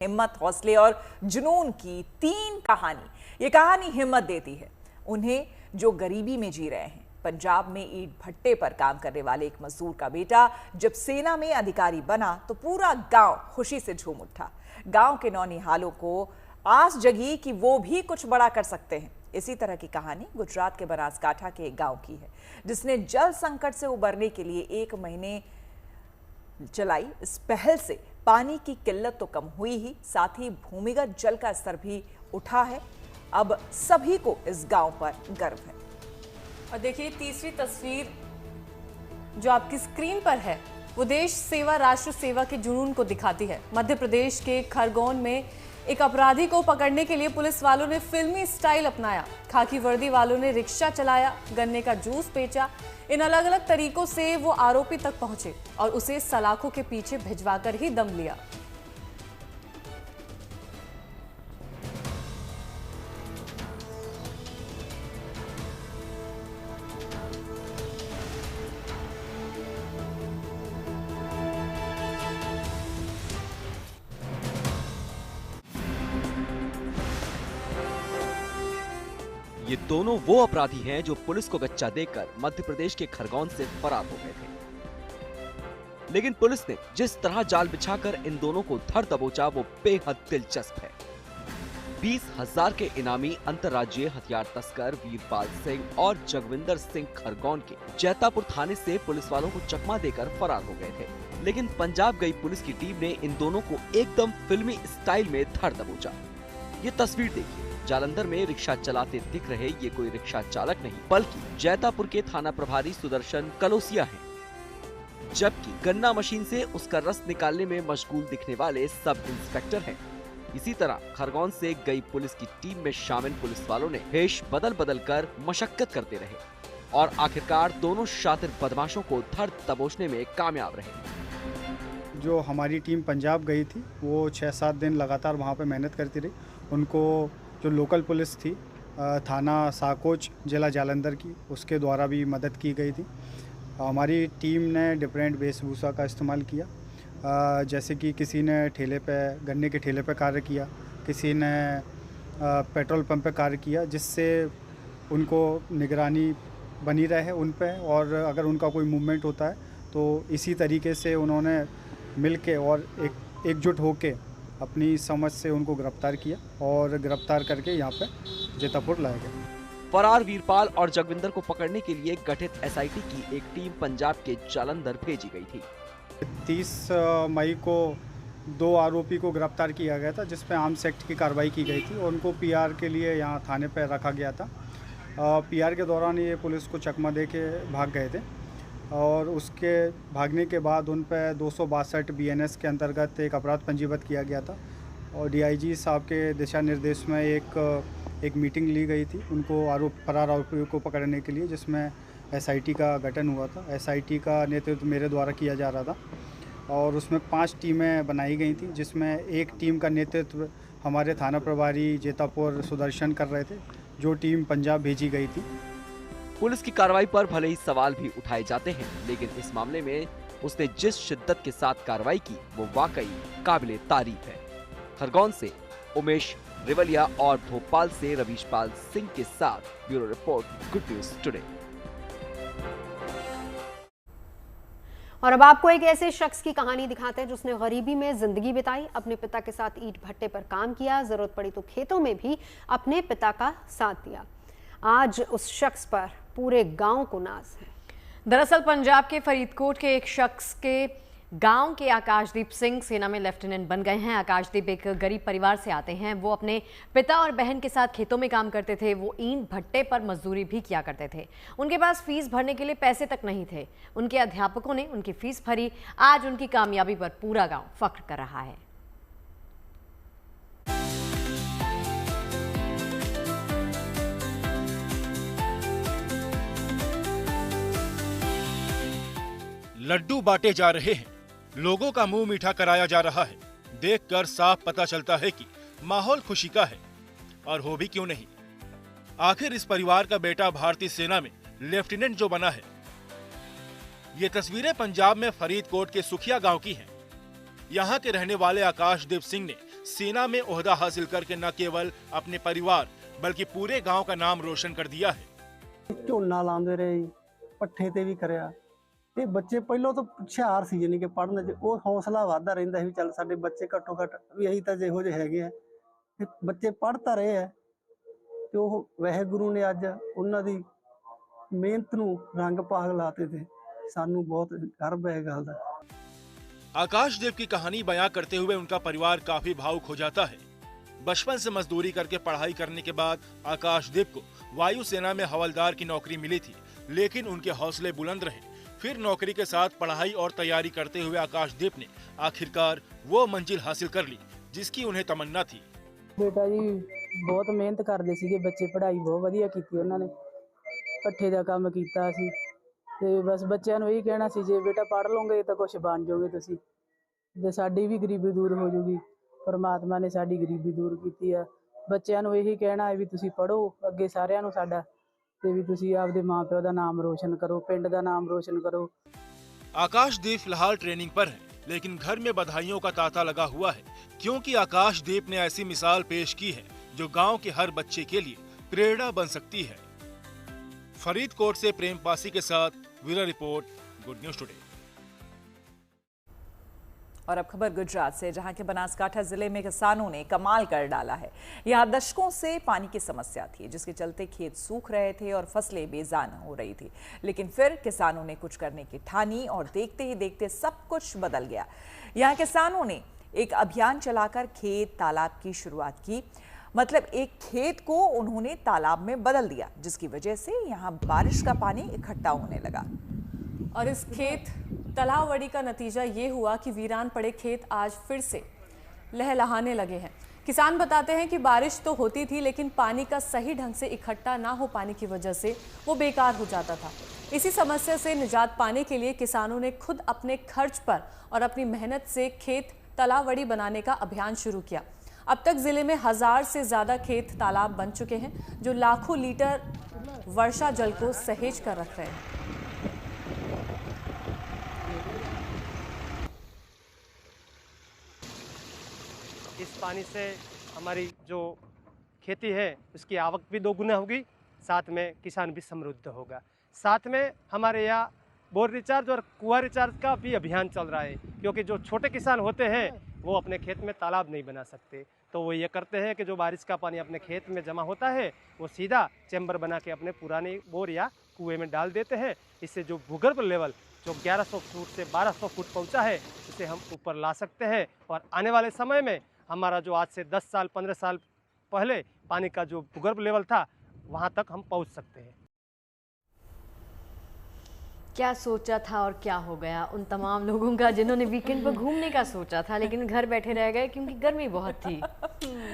हिम्मत, हौसले और जुनून की 3 कहानी। ये कहानी हिम्मत देती है उन्हें जो गरीबी में जी रहे हैं। पंजाब में ईंट भट्टे पर काम करने वाले एक मजदूर का बेटा जब सेना में अधिकारी बना तो पूरा गांव खुशी से झूम उठा। गांव के नौनिहालों को आस जगी कि वो भी कुछ बड़ा कर सकते हैं। इसी तरह की कहानी गुजरात के बनासकांठा के एक गांव की है, जिसने जल संकट से उबरने के लिए 1 महीने चलाई इस पहल से पानी की किल्लत तो कम हुई ही, साथ ही भूमिगत जल का स्तर भी उठा है। अब सभी को इस गांव पर गर्व है। और देखिए तीसरी तस्वीर जो आपकी स्क्रीन पर है वो देश सेवा, राष्ट्र सेवा के जुनून को दिखाती है। मध्य प्रदेश के खरगोन में एक अपराधी को पकड़ने के लिए पुलिस वालों ने फिल्मी स्टाइल अपनाया। खाकी वर्दी वालों ने रिक्शा चलाया, गन्ने का जूस बेचा। इन अलग अलग तरीकों से वो आरोपी तक पहुंचे और उसे सलाखों के पीछे भिजवाकर ही दम लिया। ये दोनों वो अपराधी हैं जो पुलिस को गच्चा देकर मध्य प्रदेश के खरगोन से फरार हो गए थे। लेकिन पुलिस ने जिस तरह जाल बिछाकर इन दोनों को धर दबोचा वो बेहद दिलचस्प है। 20,000 के इनामी अंतर्राज्यीय हथियार तस्कर वीरपाल सिंह और जगविंदर सिंह खरगोन के जैतापुर थाने से पुलिस वालों को चकमा देकर फरार हो गए थे। लेकिन पंजाब गई पुलिस की टीम ने इन दोनों को एकदम फिल्मी स्टाइल में धर दबोचा। ये तस्वीर देखिए, जालंधर में रिक्शा चलाते दिख रहे ये कोई रिक्शा चालक नहीं बल्कि जैतापुर के थाना प्रभारी सुदर्शन कलोसिया हैं। जबकि गन्ना मशीन से उसका रस निकालने में मशगूल दिखने वाले सब इंस्पेक्टर हैं। इसी तरह खरगोन से गई पुलिस की टीम में शामिल पुलिस वालों ने भेष बदल बदल कर मशक्कत करते रहे और आखिरकार दोनों शातिर बदमाशों को धर दबोचने में कामयाब रहे। जो हमारी टीम पंजाब गई थी वो 6-7 दिन लगातार वहाँ पे मेहनत करती रही। उनको जो लोकल पुलिस थी थाना साकोच जिला जालंधर की, उसके द्वारा भी मदद की गई थी। हमारी टीम ने डिफरेंट वेशभूषा का इस्तेमाल किया, जैसे कि किसी ने ठेले पे गन्ने के ठेले पे कार्य किया, किसी ने पेट्रोल पंप पे कार्य किया, जिससे उनको निगरानी बनी रहे उन पे, और अगर उनका कोई मूवमेंट होता है तो इसी तरीके से उन्होंने मिल के और एकजुट होके अपनी समझ से उनको गिरफ्तार किया और गिरफ्तार करके यहाँ पे जैतापुर लाया गया। फरार वीरपाल और जगविंदर को पकड़ने के लिए गठित एसआईटी की एक टीम पंजाब के जालंधर भेजी गई थी। 30 मई को 2 आरोपी को गिरफ्तार किया गया था, जिसपे आर्म्स एक्ट की कार्रवाई की गई थी और उनको पीआर के लिए यहाँ थाने पर रखा गया था। पीआर के दौरान ये पुलिस को चकमा दे के भाग गए थे और उसके भागने के बाद उन पर 262 बीएनएस के अंतर्गत एक अपराध पंजीबद्ध किया गया था और डीआईजी साहब के दिशा निर्देश में एक मीटिंग ली गई थी उनको फरार आरोपियों को पकड़ने के लिए, जिसमें एसआईटी का गठन हुआ था। एसआईटी का नेतृत्व मेरे द्वारा किया जा रहा था और उसमें 5 टीमें बनाई गई थी, जिसमें एक टीम का नेतृत्व हमारे थाना प्रभारी जैतापुर सुदर्शन कर रहे थे, जो टीम पंजाब भेजी गई थी। पुलिस की कार्रवाई पर भले ही सवाल भी उठाए जाते हैं, लेकिन इस मामले में उसने जिस शिद्दत के साथ कार्रवाई की वो वाकई काबिले तारीफ है। खरगोन से उमेश रिवलिया और भोपाल से रवीशपाल सिंह के साथ bureau report, good news today. और अब आपको एक ऐसे शख्स की कहानी दिखाते हैं जिसने गरीबी में जिंदगी बिताई, अपने पिता के साथ ईंट भट्टे पर काम किया, जरूरत पड़ी तो खेतों में भी अपने पिता का साथ दिया। आज उस शख्स पर पूरे गांव को नाज है। दरअसल पंजाब के फरीदकोट के एक शख्स के गांव के आकाशदीप सिंह सेना में लेफ्टिनेंट बन गए हैं। आकाशदीप एक गरीब परिवार से आते हैं। वो अपने पिता और बहन के साथ खेतों में काम करते थे। वो ईंट भट्टे पर मजदूरी भी किया करते थे। उनके पास फीस भरने के लिए पैसे तक नहीं थे। उनके अध्यापकों ने उनकी फीस भरी। आज उनकी कामयाबी पर पूरा गाँव फख्र कर रहा है। लड्डू बांटे जा रहे हैं, लोगों का मुंह मीठा कराया जा रहा है। देखकर साफ पता चलता है कि माहौल खुशी का है, और हो भी क्यों नहीं। आखिर इस परिवार का बेटा भारतीय सेना में लेफ्टिनेंट जो बना है। ये तस्वीरें पंजाब में फरीदकोट के सुखिया गांव की हैं। यहाँ के रहने वाले आकाशदीप सिंह ने सेना में ओहदा हासिल करके न केवल अपने परिवार बल्कि पूरे गांव का नाम रोशन कर दिया है। ਝੋਨਾ ਲਾਉਂਦੇ ਰਹੇ ਜੀ, ਪੱਠੇ ਤੇ ਵੀ ਕਰਿਆ ਤੇ ਬੱਚੇ ਪਹਿਲਾਂ ਤੋਂ ਹੁਸ਼ਿਆਰ ਸੀ, ਜਾਨੀ ਕਿ ਪੜ੍ਹਨ 'ਚ ਉਹ ਹੌਸਲਾ ਵੱਧਦਾ ਰਹਿੰਦਾ ਸੀ ਵੀ ਚੱਲ ਸਾਡੇ ਬੱਚੇ ਘੱਟੋ ਘੱਟ ਵੀ ਅਸੀਂ ਤਾਂ ਜਿਹੋ ਜਿਹੇ ਹੈਗੇ ਆ ਤੇ ਬੱਚੇ ਪੜ੍ਹ ਤਾਂ ਰਹੇ ਆ ਤੇ ਉਹ ਵਾਹਿਗੁਰੂ ਨੇ ਅੱਜ ਉਹਨਾਂ ਦੀ ਮਿਹਨਤ ਨੂੰ ਰੰਗ ਭਾਗ ਲਾਤੇ ਤੇ ਸਾਨੂੰ ਬਹੁਤ ਗਰव ਹੈ ਗੱਲ ਦਾ। आकाशदीप की कहानी बयां करते हुए उनका परिवार काफी भावुक हो जाता है। बचपन से मजदूरी करके पढ़ाई करने के बाद आकाशदीप को वायुसेना में हवलदार की नौकरी मिली थी, लेकिन उनके हौसले बुलंद रहे। फिर नौकरी के साथ पढ़ाई और तैयारी करते हुए आकाशदीप ने आखिरकार वो मंजिल हासिल कर ली जिसकी उन्हें तमन्ना थी। बेटा जी बहुत मेहनत करते सीगे बच्चे, पढ़ाई बहुत वधिया कीती उन्होंने, पट्ठे का काम कीता सी ते बस बच्चों को यही कहना सी जे बेटा पढ़ लोगे तो कुछ बन जाओगे तुसी ते साडी भी गरीबी दूर हो जाऊगी। परमात्मा ने साडी गरीबी दूर की है। बच्चों को यही कहना है भी तुसी पढ़ो अगे सारिਆਂ ਨੂੰ साडा ते भी तुसी आपदे मां प्यो दा नाम रोशन करो, पिंड दा नाम रोशन करो। आकाशदीप फिलहाल ट्रेनिंग पर है, लेकिन घर में बधाइयों का तांता लगा हुआ है, क्योंकि आकाशदीप ने ऐसी मिसाल पेश की है जो गांव के हर बच्चे के लिए प्रेरणा बन सकती है। फरीदकोट से प्रेम पासी के साथ bureau report, good news today. और अब खबर गुजरात से, जहां के बनासकांठा जिले में किसानों ने कमाल कर डाला है। यहां दशकों से पानी की समस्या थी, जिसके चलते खेत सूख रहे थे और फसलें बेजान हो रही थी। लेकिन फिर किसानों ने कुछ करने की ठानी और देखते ही देखते सब कुछ बदल गया। यहां किसानों ने एक अभियान चलाकर खेत तालाब की शुरुआत की। मतलब एक खेत को उन्होंने तालाब में बदल दिया, जिसकी वजह से यहां बारिश का पानी इकट्ठा होने लगा। और इस खेत तालाबवड़ी का नतीजा ये हुआ कि वीरान पड़े खेत आज फिर से लहलहाने लगे हैं। किसान बताते हैं कि बारिश तो होती थी, लेकिन पानी का सही ढंग से इकट्ठा ना हो पाने की वजह से वो बेकार हो जाता था। इसी समस्या से निजात पाने के लिए किसानों ने खुद अपने खर्च पर और अपनी मेहनत से खेत तालाबवड़ी बनाने का अभियान शुरू किया। अब तक जिले में 1000 से ज्यादा खेत तालाब बन चुके हैं, जो लाखों लीटर वर्षा जल को सहेज कर रख रहे हैं। इस पानी से हमारी जो खेती है उसकी आवक भी दोगुना होगी, साथ में किसान भी समृद्ध होगा। साथ में हमारे यहाँ बोर रिचार्ज और कुआं रिचार्ज का भी अभियान चल रहा है, क्योंकि जो छोटे किसान होते हैं वो अपने खेत में तालाब नहीं बना सकते, तो वो ये करते हैं कि जो बारिश का पानी अपने खेत में जमा होता है वो सीधा चैम्बर बना के अपने पुराने बोर या कुएं में डाल देते हैं। इससे जो भूगर्भ लेवल जो 1100 फुट से 1200 फुट पहुंचा है उसे हम ऊपर ला सकते हैं, और आने वाले समय में हमारा जो आज से 10 साल 15 साल पहले पानी का जो भूगर्भ लेवल था वहाँ तक हम पहुँच सकते हैं। क्या सोचा था और क्या हो गया उन तमाम लोगों का जिन्होंने वीकेंड पर घूमने का सोचा था, लेकिन घर बैठे रह गए क्योंकि गर्मी बहुत थी।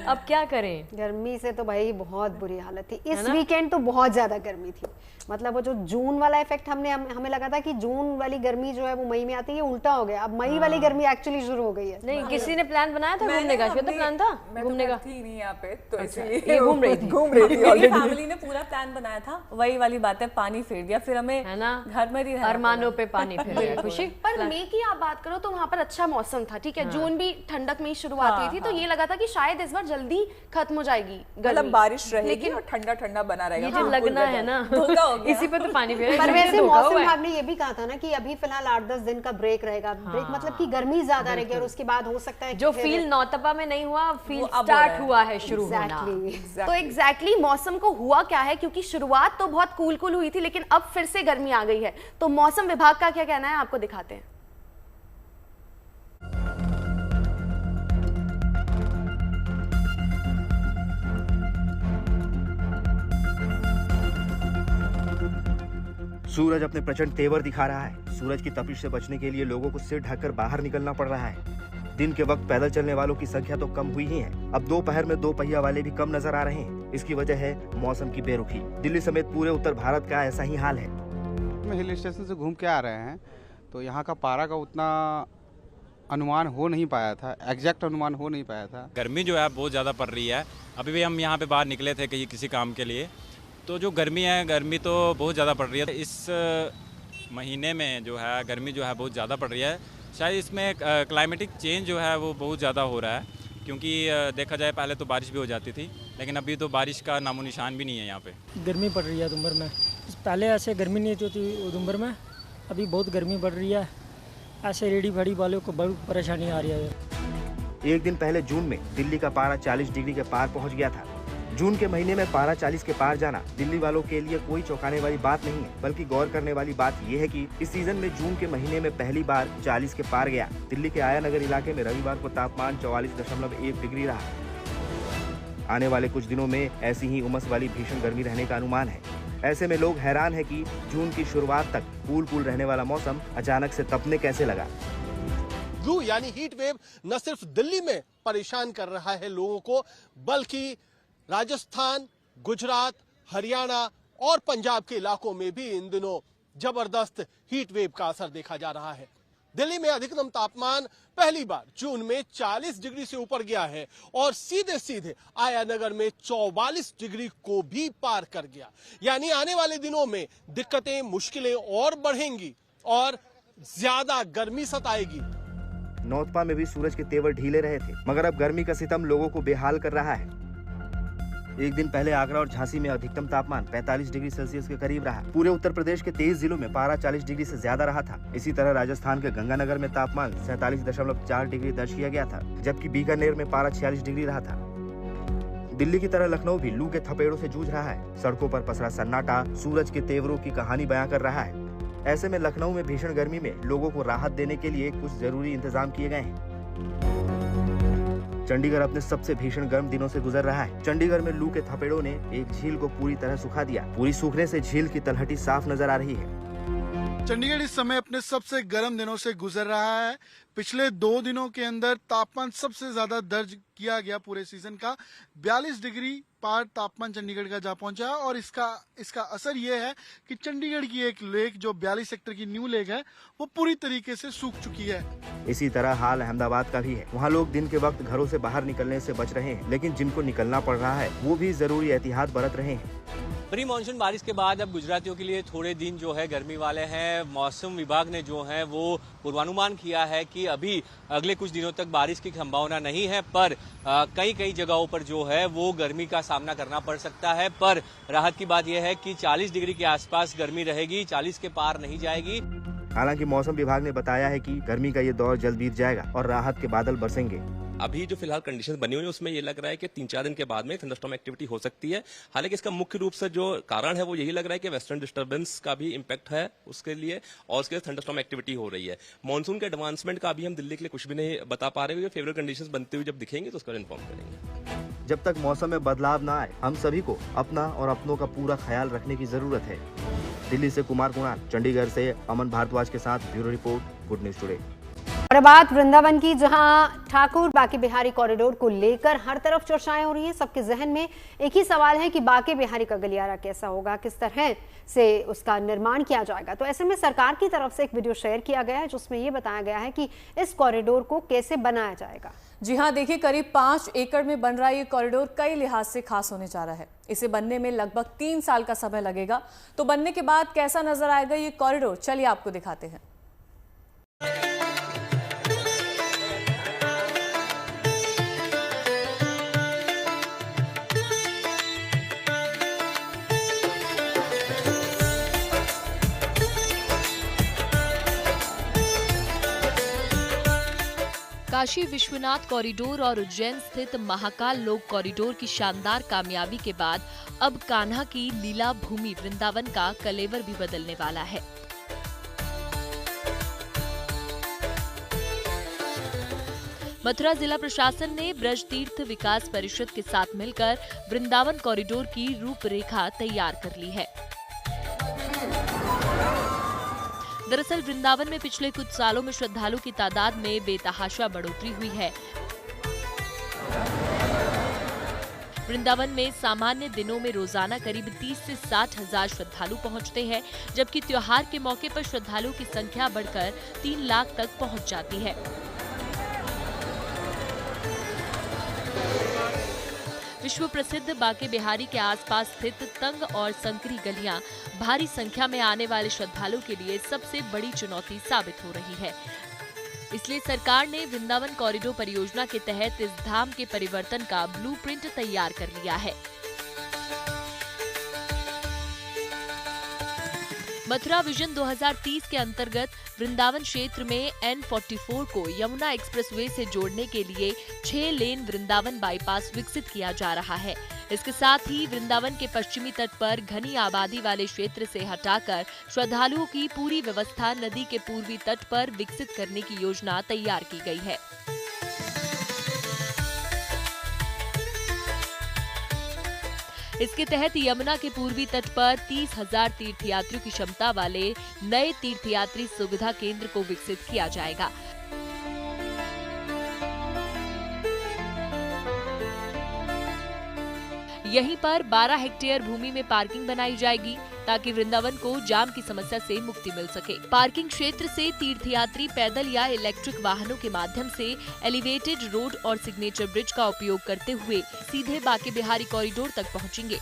अब क्या करें, गर्मी से तो भाई बहुत बुरी हालत थी। इस वीकेंड तो बहुत ज्यादा गर्मी थी। मतलब वो जो जून वाला इफेक्ट हमें लगा था कि जून वाली गर्मी जो है वो मई में आती है, उल्टा हो गया। अब मई वाली गर्मी एक्चुअली शुरू हो गई है। नहीं, किसी ने प्लान बनाया था घूमने का? श्वेता प्लान था घूमने का? थी नहीं यहाँ पे, तो इसलिए ये घूम रही थी। फैमिली ने पूरा प्लान बनाया था, वही वाली बात है, पानी फेर दिया, फिर हमें है ना घर में ही अरमानों पे पानी फेर दिया। खुशी पर मई की आप बात करो तो वहाँ पर अच्छा मौसम था, ठीक है। जून भी ठंडक में ही शुरुआत हुई थी, तो ये लगा था कि शायद इस बार जल्दी खत्म हो जाएगी मतलब बारिश रहेगी और ठंडा ठंडा बना रहेगा। ये जो लगना है ना इसी पे तो पानी फेर। पर वैसे मौसम विभाग ने ये भी कहा था ना कि अभी फिलहाल 8-10 दिन का ब्रेक रहेगा। ब्रेक मतलब कि गर्मी ज्यादा रहेगी और उसके बाद हो सकता है जो फील नौतपा में नहीं हुआ, फील स्टार्ट हुआ है, शुरू होना। तो एग्जैक्टली मौसम को हुआ क्या है, क्योंकि शुरुआत तो बहुत कूल हुई थी, लेकिन अब फिर से गर्मी आ गई है। तो मौसम विभाग का क्या कहना है आपको दिखाते हैं। सूरज अपने प्रचंड तेवर दिखा रहा है। सूरज की तपिश से बचने के लिए लोगों को सिर ढककर बाहर निकलना पड़ रहा है। दिन के वक्त पैदल चलने वालों की संख्या तो कम हुई ही है, अब दोपहर में 2 पहिया वाले भी कम नजर आ रहे हैं। इसकी वजह है मौसम की बेरुखी। दिल्ली समेत पूरे उत्तर भारत का ऐसा ही हाल है। हिल स्टेशन से घूम के आ रहे हैं, तो यहाँ का पारा का उतना अनुमान हो नहीं पाया था, एग्जैक्ट अनुमान हो नहीं पाया था। गर्मी जो है बहुत ज़्यादा पड़ रही है। अभी भी हम यहाँ पे बाहर निकले थे किसी काम के लिए, तो जो गर्मी है, गर्मी तो बहुत ज़्यादा पड़ रही है। इस महीने में जो है गर्मी जो है बहुत ज़्यादा पड़ रही है। शायद इसमें क्लाइमेटिक चेंज जो है वो बहुत ज़्यादा हो रहा है, क्योंकि देखा जाए पहले तो बारिश भी हो जाती थी, लेकिन अभी तो बारिश का नामो निशान भी नहीं है यहाँ पे। गर्मी पड़ रही है उधमपुर में, पहले ऐसे गर्मी नहीं होती उधमपुर में, अभी बहुत गर्मी पड़ रही है। ऐसे रेडी फड़ी वालों को बहुत परेशानी आ रही है। एक दिन पहले जून में दिल्ली का पारा 40 डिग्री के पार पहुंच गया था। जून के महीने में पारा 40 के पार जाना दिल्ली वालों के लिए कोई चौंकाने वाली बात नहीं है, बल्कि गौर करने वाली बात यह है कि इस सीजन में जून के महीने में पहली बार 40 के पार गया। दिल्ली के आया नगर इलाके में रविवार को तापमान 44.1 डिग्री रहा। आने वाले कुछ दिनों में ऐसी ही उमस वाली भीषण गर्मी रहने का अनुमान है। ऐसे में लोग हैरान है कि जून की शुरुआत तक कूल रहने वाला मौसम अचानक से तपने कैसे लगा। लू यानी हीट वेव न सिर्फ दिल्ली में परेशान कर रहा है लोगों को, बल्कि राजस्थान, गुजरात, हरियाणा और पंजाब के इलाकों में भी इन दिनों जबरदस्त हीट वेव का असर देखा जा रहा है। दिल्ली में अधिकतम तापमान पहली बार जून में 40 डिग्री से ऊपर गया है और सीधे सीधे आया नगर में 44 डिग्री को भी पार कर गया। यानी आने वाले दिनों में दिक्कतें, मुश्किलें और बढ़ेंगी और ज्यादा गर्मी सताएगी। नौतपा में भी सूरज के तेवर ढीले रहे थे, मगर अब गर्मी का सितम लोगों को बेहाल कर रहा है। एक दिन पहले आगरा और झांसी में अधिकतम तापमान 45 डिग्री सेल्सियस के करीब रहा। पूरे उत्तर प्रदेश के 23 जिलों में पारा 40 डिग्री से ज्यादा रहा था। इसी तरह राजस्थान के गंगानगर में तापमान 47.4 डिग्री दर्ज किया गया था, जबकि बीकानेर में पारा 46 डिग्री रहा था। दिल्ली की तरह लखनऊ भी लू के थपेड़ों से जूझ रहा है। सड़कों पर पसरा सन्नाटा सूरज के तेवरों की कहानी बयां कर रहा है। ऐसे में लखनऊ में भीषण गर्मी में लोगों को राहत देने के लिए कुछ जरूरी इंतजाम किए गए हैं। चंडीगढ़ अपने सबसे भीषण गर्म दिनों से गुजर रहा है। चंडीगढ़ में लू के थपेड़ों ने एक झील को पूरी तरह सुखा दिया। पूरी सूखने से झील की तलहटी साफ नजर आ रही है। चंडीगढ़ इस समय अपने सबसे गर्म दिनों से गुजर रहा है। पिछले 2 दिनों के अंदर तापमान सबसे ज्यादा दर्ज किया गया पूरे सीजन का 42 डिग्री पार तापमान चंडीगढ़ का जा पहुंचा और इसका असर ये है कि चंडीगढ़ की एक लेक जो 42 सेक्टर की न्यू लेक है वो पूरी तरीके से सूख चुकी है। इसी तरह हाल अहमदाबाद का भी है। वहाँ लोग दिन के वक्त घरों से बाहर निकलने से बच रहे हैं, लेकिन जिनको निकलना पड़ रहा है वो भी जरूरी एहतियात बरत रहे हैं। प्री मानसून बारिश के बाद अब गुजरातियों के लिए थोड़े दिन जो है गर्मी वाले हैं। मौसम विभाग ने जो है वो पूर्वानुमान किया है कि अभी अगले कुछ दिनों तक बारिश की संभावना नहीं है, पर कई जगहों पर जो है वो गर्मी का सामना करना पड़ सकता है। पर राहत की बात यह है कि 40 डिग्री के आसपास गर्मी रहेगी, 40 के पार नहीं जाएगी। हालांकि मौसम विभाग ने बताया है कि गर्मी का ये दौर जल्द बीत जाएगा और राहत के बादल बरसेंगे। अभी जो फिलहाल कंडीशंस बनी हुई है उसमें ये लग रहा है कि 3-4 दिन के बाद में थंडरस्टॉर्म एक्टिविटी हो सकती है। हालांकि इसका मुख्य रूप से जो कारण है वो यही लग रहा है कि वेस्टर्न डिस्टर्बेंस का भी इम्पैक्ट है उसके लिए, और उसके लिए थंडरस्टॉर्म एक्टिविटी हो रही है। मानसून के एडवांसमेंट का अभी हम दिल्ली के लिए कुछ भी नहीं बता पा रहे हैं। फेवरेबल कंडीशंस बनते हुए जब दिखेंगे तो उसका इन्फॉर्म करेंगे। जब तक मौसम में बदलाव न आए, हम सभी को अपना और अपनों का पूरा ख्याल रखने की जरूरत है। दिल्ली से कुमार कुणाल, चंडीगढ़ से अमन भारद्वाज के साथ bureau report, good news today. और बात वृंदावन की, जहां ठाकुर बांके बिहारी कॉरिडोर को लेकर हर तरफ चर्चाएं हो रही हैं। सबके जहन में एक ही सवाल है कि बांके बिहारी का गलियारा कैसा होगा, किस तरह से उसका निर्माण किया जाएगा। तो ऐसे में सरकार की तरफ से एक वीडियो शेयर किया गया है जिसमें यह बताया गया है कि इस कॉरिडोर को कैसे बनाया जाएगा। जी हाँ, देखिए करीब 5 एकड़ में बन रहा ये कॉरिडोर कई लिहाज से खास होने जा रहा है। इसे बनने में लगभग 3 साल का समय लगेगा। तो बनने के बाद कैसा नजर आएगा ये कॉरिडोर, चलिए आपको दिखाते हैं। काशी विश्वनाथ कॉरिडोर और उज्जैन स्थित महाकाल लोक कॉरिडोर की शानदार कामयाबी के बाद अब कान्हा की लीला भूमि वृंदावन का कलेवर भी बदलने वाला है। मथुरा जिला प्रशासन ने ब्रज तीर्थ विकास परिषद के साथ मिलकर वृंदावन कॉरिडोर की रूपरेखा तैयार कर ली है। दरअसल वृंदावन में पिछले कुछ सालों में श्रद्धालु की तादाद में बेतहाशा बढ़ोतरी हुई है। वृंदावन में सामान्य दिनों में रोजाना करीब 30 से 60 हजार श्रद्धालु पहुंचते हैं, जबकि त्योहार के मौके पर श्रद्धालुओं की संख्या बढ़कर 3 लाख तक पहुंच जाती है। विश्व प्रसिद्ध बांके बिहारी के आसपास स्थित तंग और संकरी गलियां भारी संख्या में आने वाले श्रद्धालुओं के लिए सबसे बड़ी चुनौती साबित हो रही है। इसलिए सरकार ने वृंदावन कॉरिडोर परियोजना के तहत इस धाम के परिवर्तन का ब्लूप्रिंट तैयार कर लिया है। मथुरा विजन 2030 के अंतर्गत वृंदावन क्षेत्र में N44 को यमुना एक्सप्रेसवे से जोड़ने के लिए 6 लेन वृंदावन बाईपास विकसित किया जा रहा है। इसके साथ ही वृंदावन के पश्चिमी तट पर घनी आबादी वाले क्षेत्र से हटाकर श्रद्धालुओं की पूरी व्यवस्था नदी के पूर्वी तट पर विकसित करने की योजना तैयार की गई है। इसके तहत यमुना के पूर्वी तट पर 30,000 तीर्थयात्रियों की क्षमता वाले नए तीर्थयात्री सुविधा केंद्र को विकसित किया जाएगा। यहीं पर 12 हेक्टेयर भूमि में पार्किंग बनाई जाएगी ताकि वृंदावन को जाम की समस्या से मुक्ति मिल सके। पार्किंग क्षेत्र से तीर्थयात्री पैदल या इलेक्ट्रिक वाहनों के माध्यम से एलिवेटेड रोड और सिग्नेचर ब्रिज का उपयोग करते हुए सीधे बांके बिहारी कॉरिडोर तक पहुंचेंगे।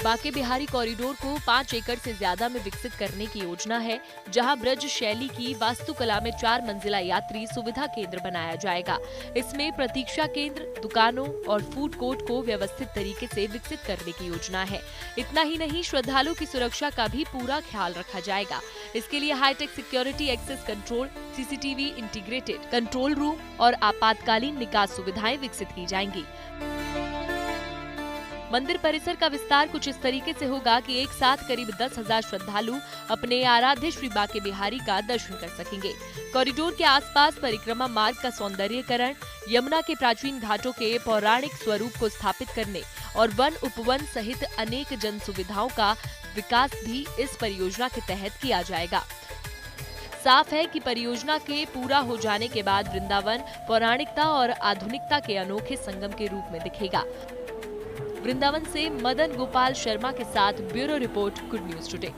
बांके बिहारी कॉरिडोर को 5 एकड़ से ज्यादा में विकसित करने की योजना है, जहां ब्रज शैली की वास्तुकला में 4 मंजिला यात्री सुविधा केंद्र बनाया जाएगा। इसमें प्रतीक्षा केंद्र, दुकानों और फूड कोर्ट को व्यवस्थित तरीके से विकसित करने की योजना है। इतना ही नहीं, श्रद्धालुओं की सुरक्षा का भी पूरा ख्याल रखा जाएगा। इसके लिए hi tech security access control, CCTV integrated control room और आपातकालीन निकास सुविधाएं विकसित की जाएंगी। मंदिर परिसर का विस्तार कुछ इस तरीके से होगा कि एक साथ करीब 10,000 श्रद्धालु अपने आराध्य श्री बांके बिहारी का दर्शन कर सकेंगे। कॉरिडोर के आसपास परिक्रमा मार्ग का सौंदर्यीकरण, यमुना के प्राचीन घाटों के पौराणिक स्वरूप को स्थापित करने और वन उपवन सहित अनेक जन सुविधाओं का विकास भी इस परियोजना के तहत किया जाएगा। साफ है कि परियोजना के पूरा हो जाने के बाद वृंदावन पौराणिकता और आधुनिकता के अनोखे संगम के रूप में दिखेगा। वृंदावन से मदन गोपाल शर्मा के साथ bureau report, good news today.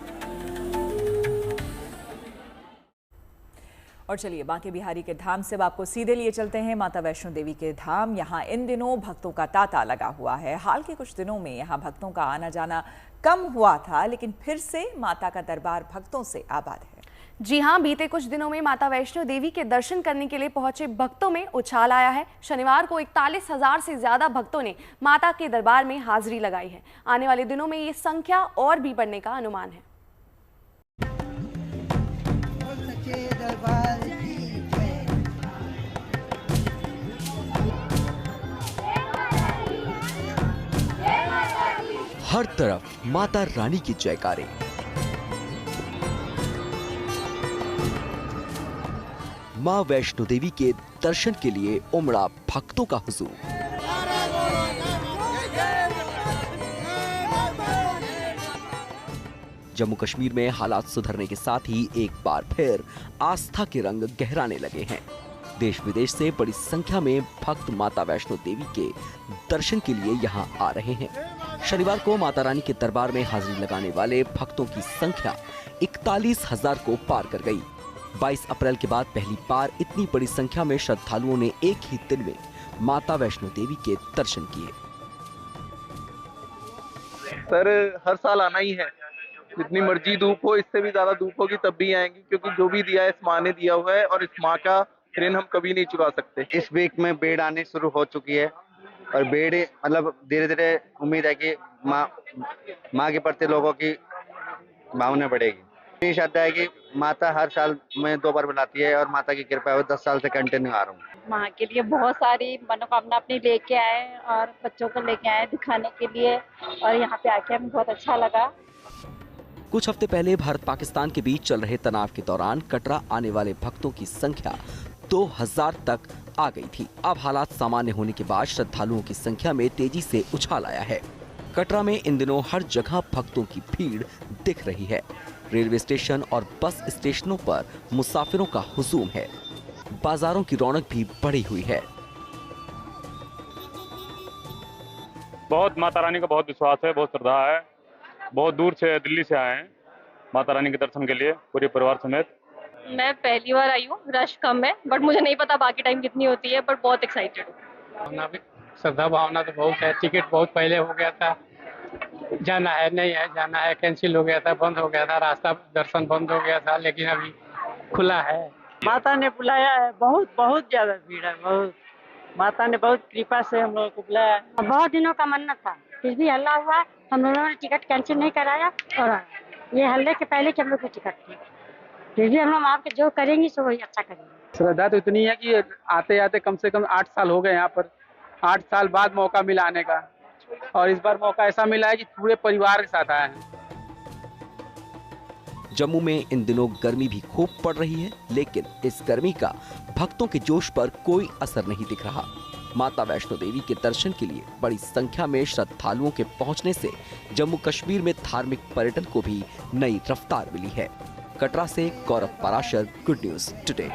और चलिए बांके बिहारी के धाम से अब आपको सीधे लिए चलते हैं माता वैष्णो देवी के धाम। यहाँ इन दिनों भक्तों का तांता लगा हुआ है। हाल के कुछ दिनों में यहाँ भक्तों का आना जाना कम हुआ था, लेकिन फिर से माता का दरबार भक्तों से आबाद है। जी हां, बीते कुछ दिनों में माता वैष्णो देवी के दर्शन करने के लिए पहुंचे भक्तों में उछाल आया है। शनिवार को 41,000 से ज्यादा भक्तों ने माता के दरबार में हाजिरी लगाई है। आने वाले दिनों में ये संख्या और भी बढ़ने का अनुमान है। हर तरफ माता रानी की जयकारे, मां वैष्णो देवी के दर्शन के लिए उमड़ा भक्तों का हुजूम। जम्मू कश्मीर में हालात सुधरने के साथ ही एक बार फिर आस्था के रंग गहराने लगे हैं। देश विदेश से बड़ी संख्या में भक्त माता वैष्णो देवी के दर्शन के लिए यहां आ रहे हैं। शनिवार को माता रानी के दरबार में हाजिरी लगाने वाले भक्तों की संख्या 41,000 को पार कर गई। 22 अप्रैल के बाद पहली बार इतनी बड़ी संख्या में श्रद्धालुओं ने एक ही दिन में माता वैष्णो देवी के दर्शन किए। सर, हर साल आना ही है, जितनी मर्जी धूप हो, इससे भी ज्यादा धूप होगी तब भी आएंगे, क्योंकि जो भी दिया है इस माँ ने दिया हुआ है और इस माँ का ऋण हम कभी नहीं चुका सकते। इस वीक में भीड़ आनी शुरू हो चुकी है और भीड़ मतलब धीरे धीरे उम्मीद है कि माँ के प्रति लोगों की भावना बढ़ेगी। मेरी श्रद्धा है कि माता हर साल में 2 बार बुलाती है और माता की कृपा है 10 साल से कंटिन्यू आ रहा हूँ। माँ के लिए बहुत सारी मनोकामना अपनी लेके आए और बच्चों को लेके आए दिखाने के लिए, और यहाँ पे आके हमें बहुत अच्छा लगा। कुछ हफ्ते पहले भारत पाकिस्तान के बीच चल रहे तनाव के दौरान कटरा आने वाले भक्तों की संख्या 2000 तक आ गई थी। अब हालात सामान्य होने के बाद श्रद्धालुओं की संख्या में तेजी से उछाल आया है। कटरा में इन दिनों हर जगह भक्तों की भीड़ दिख रही है। रेलवे स्टेशन और बस स्टेशनों पर मुसाफिरों का हुजूम है। बाजारों की रौनक भी बढ़ी हुई है। बहुत माता रानी का बहुत विश्वास है, बहुत श्रद्धा है। बहुत दूर से दिल्ली से आए हैं माता रानी के दर्शन के लिए, पूरे परिवार समेत। मैं पहली बार आई हूँ, रश कम है, बट मुझे नहीं पता बाकी टाइम कितनी होती है, बट बहुत एक्साइटेड हूँ। श्रद्धा भावना तो बहुत है। टिकट बहुत पहले हो गया था, जाना है, नहीं है जाना है, कैंसिल हो गया था, बंद हो गया था, रास्ता दर्शन बंद हो गया था, लेकिन अभी खुला है। माता ने बुलाया है, बहुत बहुत ज्यादा भीड़ है, बहुत माता ने बहुत कृपा से हम लोगों को बुलाया है। बहुत दिनों का मन्नत था, फिर भी हल्ला हुआ, हम लोगों ने टिकट कैंसिल नहीं कराया और ये हल्ले के पहले कि हम लोग की टिकट थी, फिर भी हम लोग आपके जो करेंगे सो वही अच्छा करेंगे। श्रद्धा तो इतनी है कि आते आते कम से कम 8 साल हो गए यहाँ पर, 8 साल बाद मौका मिला आने का, और इस बार मौका ऐसा मिला है कि पूरे परिवार के साथ आए हैं। जम्मू में इन दिनों गर्मी भी खूब पड़ रही है, लेकिन इस गर्मी का भक्तों के जोश पर कोई असर नहीं दिख रहा। माता वैष्णो देवी के दर्शन के लिए बड़ी संख्या में श्रद्धालुओं के पहुंचने से जम्मू कश्मीर में धार्मिक पर्यटन को भी नई रफ्तार मिली है। कटरा से गौरव पराशर, गुड न्यूज टुडे।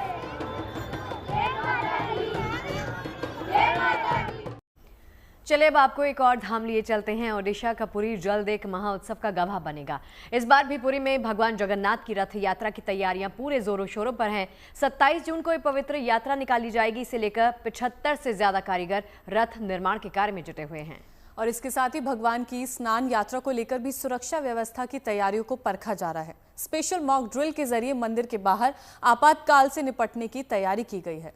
चलिए अब आपको एक और धाम लिए चलते हैं। ओडिशा का पुरी जल्द एक महाउत्सव का गवाह बनेगा। इस बार भी पुरी में भगवान जगन्नाथ की रथ यात्रा की तैयारियां पूरे जोरों शोरों पर हैं। 27 जून को ये पवित्र यात्रा निकाली जाएगी। इसे लेकर 75 से ज्यादा कारीगर रथ निर्माण के कार्य में जुटे हुए हैं। और इसके साथ ही भगवान की स्नान यात्रा को लेकर भी सुरक्षा व्यवस्था की तैयारियों को परखा जा रहा है। स्पेशल मॉक ड्रिल के जरिए मंदिर के बाहर आपातकाल से निपटने की तैयारी की गई है।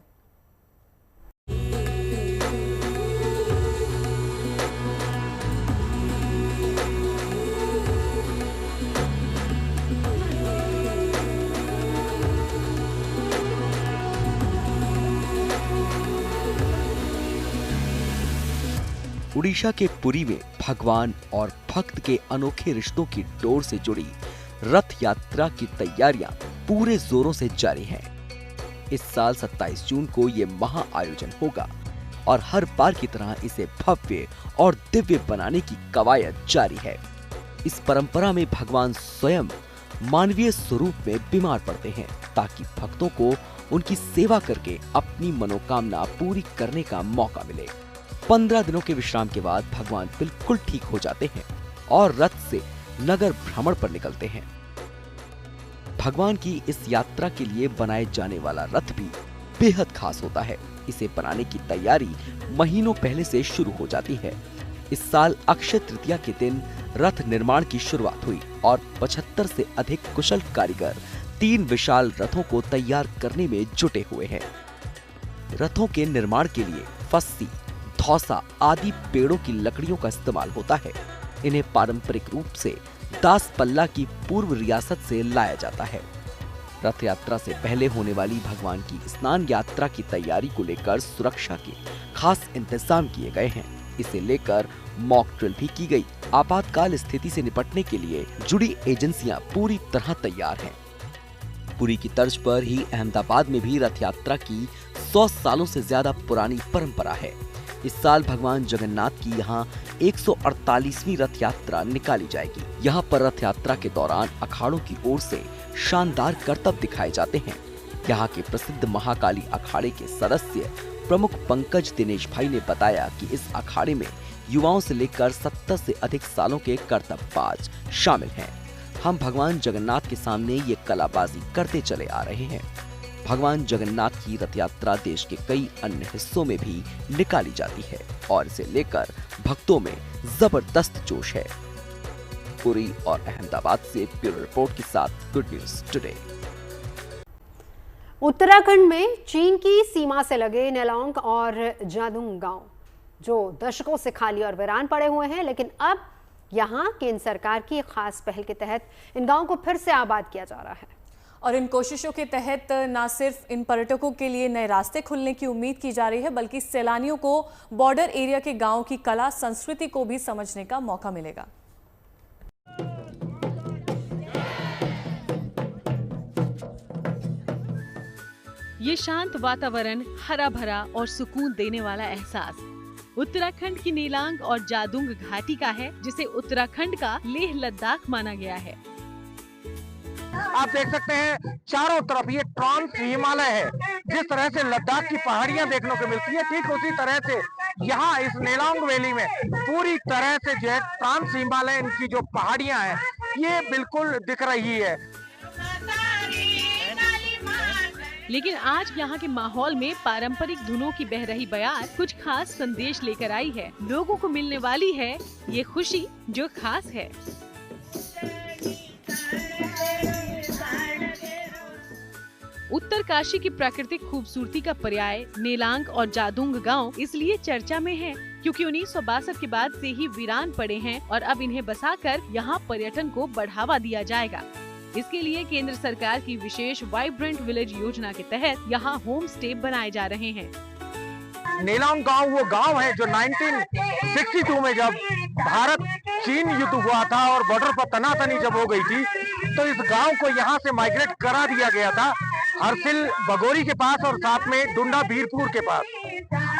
उड़ीसा के पुरी में भगवान और भक्त के अनोखे रिश्तों की डोर से जुड़ी रथ यात्रा की तैयारियां पूरे जोरों से जारी हैं। इस साल 27 जून को ये महा आयोजन होगा और हर बार की तरह इसे भव्य और दिव्य बनाने की कवायद जारी है। इस परंपरा में भगवान स्वयं मानवीय स्वरूप में बीमार पड़ते हैं ताकि भक्तों को उनकी सेवा करके अपनी मनोकामना पूरी करने का मौका मिले। 15 दिनों के विश्राम के बाद भगवान बिल्कुल ठीक हो जाते हैं और रथ से नगर भ्रमण पर निकलते हैं। भगवान की इस यात्रा के लिए बनाए जाने वाला रथ भी बेहद खास होता है। इसे बनाने की तैयारी महीनों पहले से शुरू हो जाती है। इस साल अक्षय तृतीया के दिन रथ निर्माण की शुरुआत हुई और 75 से अधिक कुशल कारीगर 3 विशाल रथों को तैयार करने में जुटे हुए हैं। रथों के निर्माण के लिए फस्सी, धौसा आदि पेड़ों की लकड़ियों का इस्तेमाल होता है। इन्हें पारंपरिक रूप से दास पल्ला की पूर्व रियासत से लाया जाता है। रथ यात्रा से पहले होने वाली भगवान की स्नान यात्रा की तैयारी को लेकर सुरक्षा के खास इंतजाम किए गए हैं। इसे लेकर मॉक ड्रिल भी की गई। आपातकाल स्थिति से निपटने के लिए जुड़ी एजेंसियां पूरी तरह तैयार हैं। पुरी की तर्ज पर ही अहमदाबाद में भी रथ यात्रा की 100 सालों से ज्यादा पुरानी परंपरा है। इस साल भगवान जगन्नाथ की यहाँ 148वीं रथ यात्रा निकाली जाएगी। यहाँ पर रथ यात्रा के दौरान अखाड़ों की ओर से शानदार करतब दिखाए जाते हैं। यहाँ के प्रसिद्ध महाकाली अखाड़े के सदस्य प्रमुख पंकज दिनेश भाई ने बताया कि इस अखाड़े में युवाओं से लेकर 70 से अधिक सालों के करतबबाज शामिल हैं। हम भगवान जगन्नाथ के सामने ये कलाबाजी करते चले आ रहे हैं। भगवान जगन्नाथ की रथ यात्रा देश के कई अन्य हिस्सों में भी निकाली जाती है और इसे लेकर भक्तों में जबरदस्त जोश है। पुरी और अहमदाबाद से ब्यूरो रिपोर्ट के साथ गुड न्यूज टुडे। उत्तराखंड में चीन की सीमा से लगे नेलांग और जादुंग गांव जो दशकों से खाली और वीरान पड़े हुए हैं, लेकिन अब यहां केंद्र सरकार की खास पहल के तहत इन गांवों को फिर से आबाद किया जा रहा है। और इन कोशिशों के तहत न सिर्फ इन पर्यटकों के लिए नए रास्ते खुलने की उम्मीद की जा रही है, बल्कि सैलानियों को बॉर्डर एरिया के गांवों की कला संस्कृति को भी समझने का मौका मिलेगा। ये शांत वातावरण, हरा भरा और सुकून देने वाला एहसास उत्तराखंड की नेलांग और जादुंग घाटी का है, जिसे उत्तराखंड का लेह लद्दाख माना गया है। आप देख सकते हैं चारों तरफ ये ट्रांस हिमालय है। जिस तरह से लद्दाख की पहाड़ियां देखने को मिलती है, ठीक उसी तरह से यहाँ इस नेलांग वैली में पूरी तरह से जो है ट्रांस हिमालय की जो पहाड़ियां हैं ये बिल्कुल दिख रही है। लेकिन आज यहाँ के माहौल में पारंपरिक धुनों की बह रही बयार कुछ खास संदेश लेकर आई है। लोगों को मिलने वाली है ये खुशी जो खास है। उत्तरकाशी की प्राकृतिक खूबसूरती का पर्याय नेलांग और जादूंग गांव इसलिए चर्चा में है क्योंकि 1962 के बाद से ही वीरान पड़े हैं और अब इन्हें बसाकर यहाँ पर्यटन को बढ़ावा दिया जाएगा। इसके लिए केंद्र सरकार की विशेष वाइब्रेंट विलेज योजना के तहत यहाँ होम स्टे बनाए जा रहे हैं। नेलांग गांव वो गांव है जो 1962 में जब भारत चीन युद्ध हुआ था और बॉर्डर पर तनातनी जब हो गई थी तो इस गांव को यहाँ से माइग्रेट करा दिया गया था हरसिल बगोरी के पास और साथ में डुंडा बीरपुर के पास।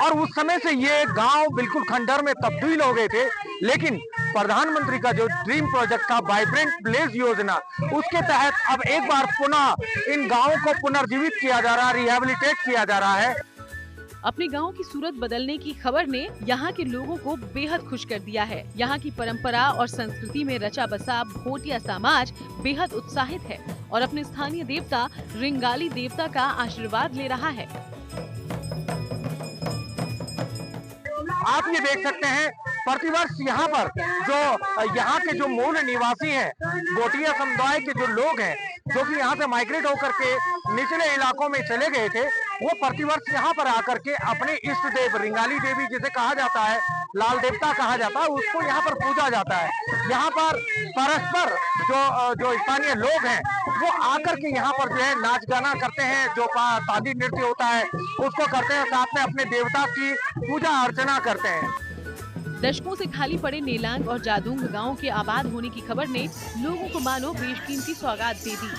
और उस समय से ये गांव बिल्कुल खंडहर में तब्दील हो गए थे, लेकिन प्रधानमंत्री का जो ड्रीम प्रोजेक्ट था वाइब्रेंट विलेज योजना, उसके तहत अब एक बार पुनः इन गांवों को पुनर्जीवित किया जा रहा है, रिहेबिलिटेट किया जा रहा है। अपने गांव की सूरत बदलने की खबर ने यहाँ के लोगों को बेहद खुश कर दिया है। यहाँ की परंपरा और संस्कृति में रचा बसा भोटिया समाज बेहद उत्साहित है और अपने स्थानीय देवता रिंगाली देवता का आशीर्वाद ले रहा है। आप ये देख सकते हैं प्रतिवर्ष यहाँ पर जो मूल निवासी हैं, भोटिया समुदाय के जो लोग हैं जो कि यहाँ से माइग्रेट होकर के निचले इलाकों में चले गए थे, वो प्रतिवर्ष यहाँ पर आकर के अपने इष्ट देव रिंगाली देवी जिसे कहा जाता है, लाल देवता कहा जाता है, उसको यहाँ पर पूजा जाता है। यहाँ पर परस्पर जो स्थानीय लोग हैं वो आकर के यहाँ पर जो है नाच गाना करते हैं, जो तांडी नृत्य होता है उसको करते हैं, साथ में अपने देवता की पूजा अर्चना करते हैं। दशकों से खाली पड़े नेलांग और जादूंग गांव के आबाद होने की खबर ने लोगों को मानो बेशकीमती सौगात दे दी।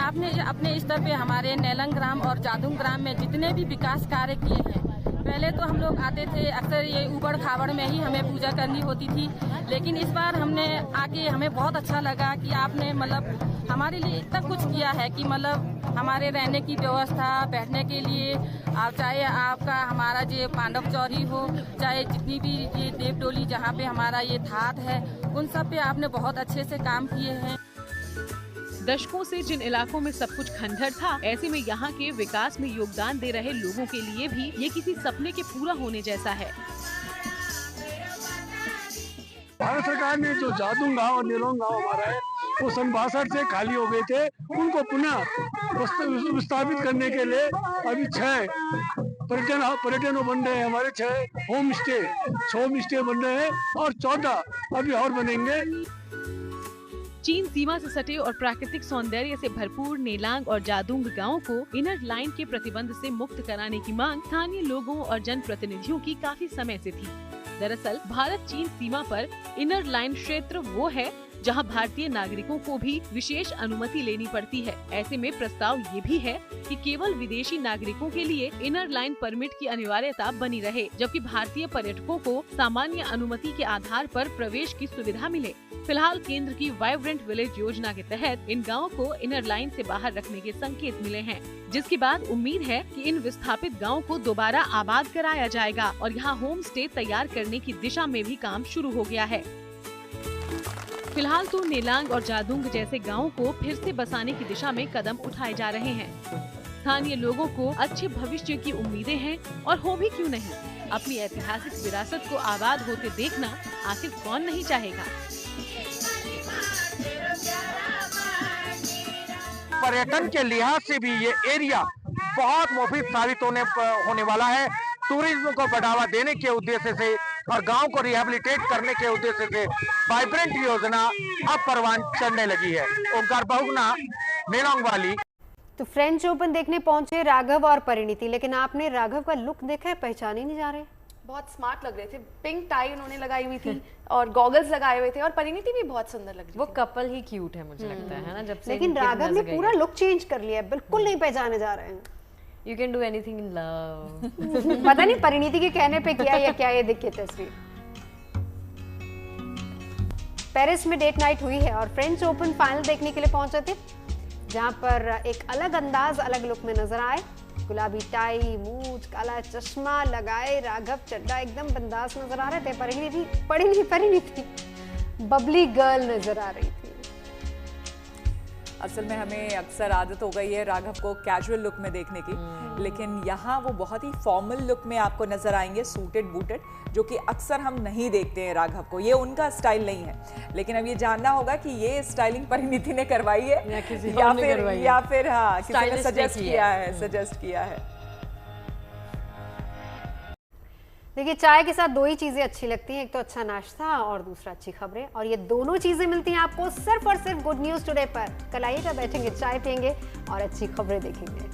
आपने अपने स्तर पे हमारे नेलांग ग्राम और जादूंग ग्राम में जितने भी विकास कार्य किए हैं, पहले तो हम लोग आते थे अक्सर ये उबड़ खाबड़ में ही हमें पूजा करनी होती थी, लेकिन इस बार हमने आके हमें बहुत अच्छा लगा कि आपने मतलब हमारे लिए इतना कुछ किया है कि मतलब हमारे रहने की व्यवस्था, बैठने के लिए, आप चाहे आपका हमारा जो पांडव चौरी हो, चाहे जितनी भी ये देवडोली जहाँ पे हमारा ये थाट है, उन सब पे आपने बहुत अच्छे से काम किए हैं। दशकों से जिन इलाकों में सब कुछ खंडहर था, ऐसे में यहाँ के विकास में योगदान दे रहे लोगों के लिए भी ये किसी सपने के पूरा होने जैसा है। भारत सरकार ने जो जादूंग गांव और नेलोंग गांव हमारा है वो सन 62 से खाली हो गए थे, उनको पुनः विस्थापित करने के लिए अभी 6 पर्यटन बन रहे हैं, हमारे 6 होम स्टे बन रहे हैं और 14 अभी और बनेंगे। चीन सीमा से सटे और प्राकृतिक सौंदर्य से भरपूर नेलांग और जादूंग गांव को इनर लाइन के प्रतिबंध से मुक्त कराने की मांग स्थानीय लोगों और जनप्रतिनिधियों की काफी समय से थी। दरअसल भारत चीन सीमा पर इनर लाइन क्षेत्र वो है जहां भारतीय नागरिकों को भी विशेष अनुमति लेनी पड़ती है। ऐसे में प्रस्ताव ये भी है कि केवल विदेशी नागरिकों के लिए इनर लाइन परमिट की अनिवार्यता बनी रहे, जबकि भारतीय पर्यटकों को सामान्य अनुमति के आधार पर प्रवेश की सुविधा मिले। फिलहाल केंद्र की वाइब्रेंट विलेज योजना के तहत इन गाँव को इनर लाइन से बाहर रखने के संकेत मिले हैं, जिसके बाद उम्मीद है कि इन विस्थापित गाँव को दोबारा आबाद कराया जाएगा और यहाँ होम स्टे तैयार करने की दिशा में भी काम शुरू हो गया है। फिलहाल तो नेलांग और जादूंग जैसे गांवों को फिर से बसाने की दिशा में कदम उठाए जा रहे हैं। स्थानीय लोगों को अच्छे भविष्य की उम्मीदें हैं और हो भी क्यों नहीं, अपनी ऐतिहासिक विरासत को आबाद होते देखना आखिर कौन नहीं चाहेगा। पर्यटन के लिहाज से भी ये एरिया बहुत मुफीद साबित होने वाला है। टूरिज्म को बढ़ावा देने के उद्देश्य से और गांव को रिहेबिलिटेट करने के उद्देश्य से वाइब्रेंट योजना अब परवान चढ़ने लगी है। ओंकार बहुगुणा, नेलांग वाली। तो फ्रेंच ओपन देखने पहुंचे राघव और परिणीति, लेकिन आपने राघव का लुक देखा है, पहचान ही नहीं जा रहे। बहुत स्मार्ट लग रहे थे, पिंक टाई उन्होंने लगाई हुई थी और गॉगल्स लगाए हुए थे और परिणीति भी बहुत सुंदर लग रही थी। वो कपल ही क्यूट है मुझे लगता है ना, जब से। लेकिन राघव ने पूरा लुक चेंज कर लिया, बिल्कुल नहीं पहचाने जा रहे हैं। You can do anything in love. पता नहीं परिणीति के कहने पे किया या क्या, ये देखिए तस्वीर। पेरिस में डेट नाइट हुई है और फ्रेंच ओपन फाइनल देखने के लिए पहुंचे थे, जहां पर एक अलग अंदाज, अलग लुक में नजर आए। गुलाबी टाई, मूंछ, काला चश्मा लगाए राघव चड्डा एकदम बिंदास नजर आ रहे थे। परिणीति बबली गर्ल नजर आ रही थी। असल में हमें अक्सर आदत हो गई है राघव को कैजुअल लुक में देखने की, लेकिन यहाँ वो बहुत ही फॉर्मल लुक में आपको नजर आएंगे, सूटेड बूटेड, जो कि अक्सर हम नहीं देखते हैं राघव को। ये उनका स्टाइल नहीं है। लेकिन अब ये जानना होगा कि ये स्टाइलिंग परिणीति ने करवाई है या फिर हाँ किसी ने सजेस्ट किया है। देखिए, चाय के साथ दो ही चीजें अच्छी लगती हैं, एक तो अच्छा नाश्ता और दूसरा अच्छी खबरें, और ये दोनों चीजें मिलती हैं आपको सिर्फ और सिर्फ गुड न्यूज टुडे पर। कल आइएगा, बैठेंगे, चाय पियेंगे और अच्छी खबरें देखेंगे।